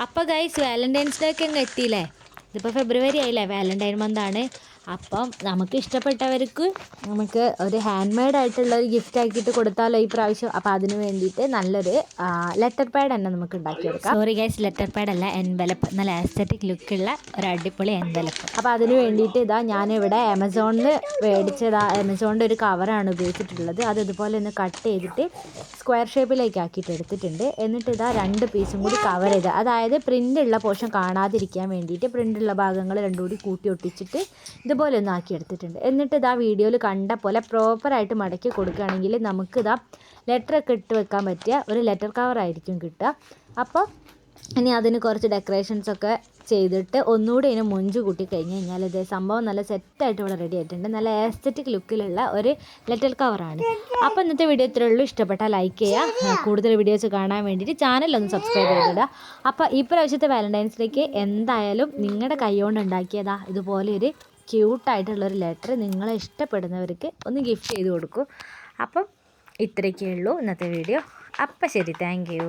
അപ്പോൾ guys Valentine's day ഒക്കെ അങ്ങ് എത്തിയില്ലേ. ഇതിപ്പോൾ ഫെബ്രുവരി ആയില്ലേ, വാലന്റൈൻ മന്താണ്. അപ്പം നമുക്ക് ഇഷ്ടപ്പെട്ടവർക്ക് നമുക്ക് ഒരു ഹാൻഡ് മെയ്ഡ് ആയിട്ടുള്ള ഒരു ഗിഫ്റ്റ് ആക്കിയിട്ട് കൊടുത്താലോ ഈ പ്രാവശ്യം. അപ്പോൾ അതിന് വേണ്ടിയിട്ട് നല്ലൊരു ലെറ്റർ പാഡ് തന്നെ നമുക്ക് ഉണ്ടാക്കിയെടുക്കാം. സോറി ഗൈസ്, ലെറ്റർ പാഡ് അല്ല, എൻവലപ്പ്. നല്ല ആസ്തറ്റിക് ലുക്കുള്ള ഒരു അടിപൊളി എൻവലപ്പ്. അപ്പോൾ അതിന് വേണ്ടിയിട്ട് ഞാനിവിടെ ആമസോണിൽ മേടിച്ചത്, ആമസോണിൻ്റെ ഒരു കവറാണ് ഉപയോഗിച്ചിട്ടുള്ളത്. അത് ഇതുപോലെ ഒന്ന് കട്ട് ചെയ്തിട്ട് സ്ക്വയർ ഷേപ്പിലേക്ക് ആക്കിയിട്ട് എടുത്തിട്ടുണ്ട്. എന്നിട്ട് 2 പീസും കൂടി കവർ ചെയ്ത്, അതായത് പ്രിൻ്റുള്ള പോർഷൻ കാണാതിരിക്കാൻ വേണ്ടിയിട്ട് പ്രിൻ്റുള്ള ഭാഗങ്ങൾ രണ്ടും കൂടി കൂട്ടി ഒട്ടിച്ചിട്ട് ഇതുപോലെ ഒന്ന് ആക്കി എടുത്തിട്ടുണ്ട്. എന്നിട്ട് വീഡിയോയിൽ കണ്ട പോലെ പ്രോപ്പറായിട്ട് മടക്കി കൊടുക്കുകയാണെങ്കിൽ നമുക്ക് ലെറ്ററൊക്കെ ഇട്ട് വെക്കാൻ പറ്റിയ ഒരു ലെറ്റർ കവറായിരിക്കും കിട്ടുക. അപ്പോൾ ഇനി അതിന് കുറച്ച് ഡെക്കറേഷൻസൊക്കെ ചെയ്തിട്ട് ഒന്നുകൂടി അതിന് മൊഞ്ച് കൂട്ടി കഴിഞ്ഞ് കഴിഞ്ഞാൽ ഇത് സംഭവം നല്ല സെറ്റായിട്ട് ഇവിടെ റെഡി ആയിട്ടുണ്ട്. നല്ല ആസ്തറ്റിക് ലുക്കിലുള്ള ഒരു ലെറ്റർ കവറാണ്. അപ്പോൾ ഇന്നത്തെ വീഡിയോ ഇത്രയേ ഉള്ളൂ. ഇഷ്ടപ്പെട്ടാൽ ലൈക്ക് ചെയ്യുക, കൂടുതൽ വീഡിയോസ് കാണാൻ വേണ്ടിയിട്ട് ചാനലൊന്ന് സബ്സ്ക്രൈബ് ചെയ്തിടുക. അപ്പോൾ ഈ പ്രാവശ്യത്തെ വാലന്റൈൻസ് ഡേക്ക് എന്തായാലും നിങ്ങളുടെ കൈകൊണ്ട് ഉണ്ടാക്കിയതാ ഇതുപോലെ ഒരു ക്യൂട്ടായിട്ടുള്ളൊരു ലെറ്റർ നിങ്ങളെ ഇഷ്ടപ്പെടുന്നവർക്ക് ഒന്ന് ഗിഫ്റ്റ് ചെയ്ത് കൊടുക്കും. അപ്പം ഇത്രയൊക്കെ ഉള്ളൂ ഇന്നത്തെ വീഡിയോ. അപ്പം ശരി, താങ്ക് യു.